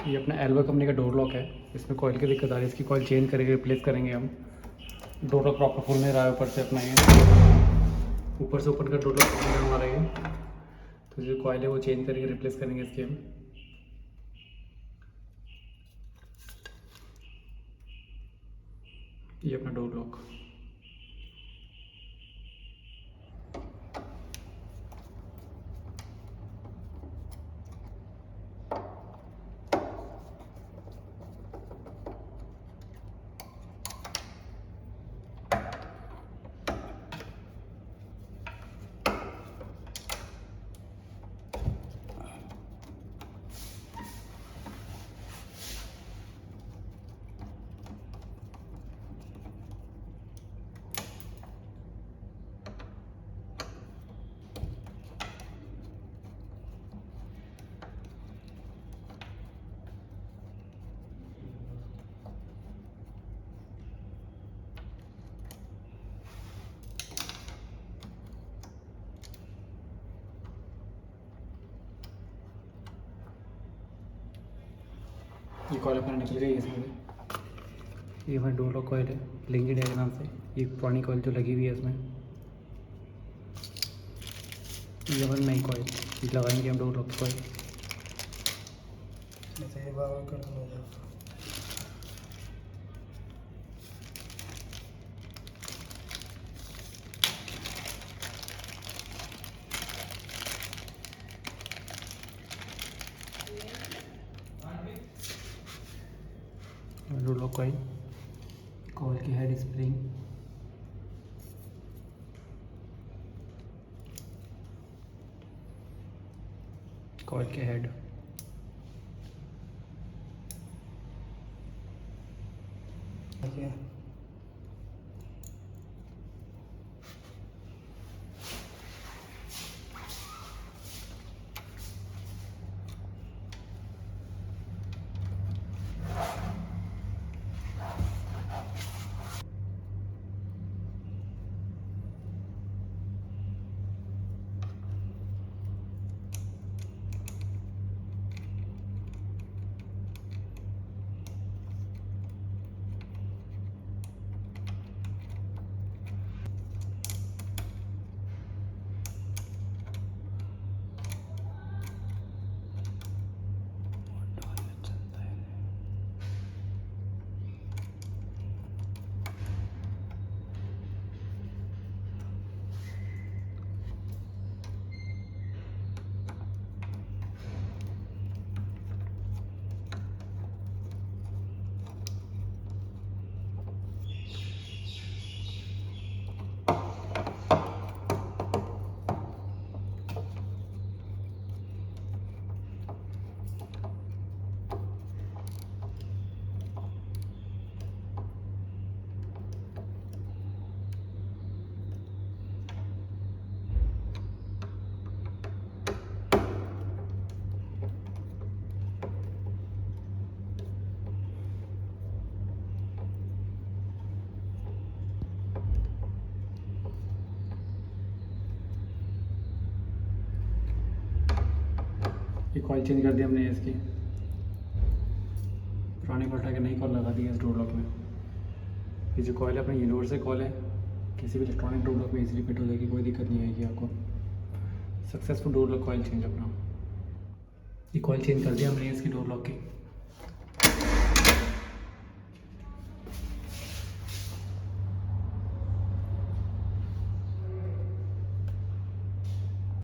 ये अपना elbow company का डोर लॉक है। इसमें कॉइल की दिक्कत आ रही है, इसकी कॉइल चेंज करेंगे, रिप्लेस करेंगे हम। डोर लॉक प्रॉपर खुल नहीं रहा है ऊपर से अपना, ये ऊपर से ऊपर का डोर लॉक खुल नहीं हमारा ये, तो जो कॉइल है वो चेंज करेंगे, रिप्लेस करेंगे इसकी हम। ये अपना डोर लॉक। ये कॉइल अपना निकल गई है इसमें। ये हमारी डोर लॉक कॉइल है, लिंगी डायग्राम से। ये पुरानी कॉइल जो लगी हुई है इसमें, ये हमारी नई कॉइल लगाएंगे हम door lock coil. Door lock coil, coil की हेड स्प्रिंग, कॉइल के हेड, ये कॉइल चेंज कर दी हमने इसकी, पुरानी कॉइल हटा के नई कॉइल लगा दी है इस डोर लॉक में। ये जो कॉइल है अपना यूनिवर्सल कॉइल है, किसी भी इलेक्ट्रॉनिक डोर लॉक में इजीली फिट हो जाएगी, कोई दिक्कत नहीं आएगी आपको। Successful door lock coil change अपना। ये कॉइल चेंज कर दिया हमने इसकी डोर लॉक की।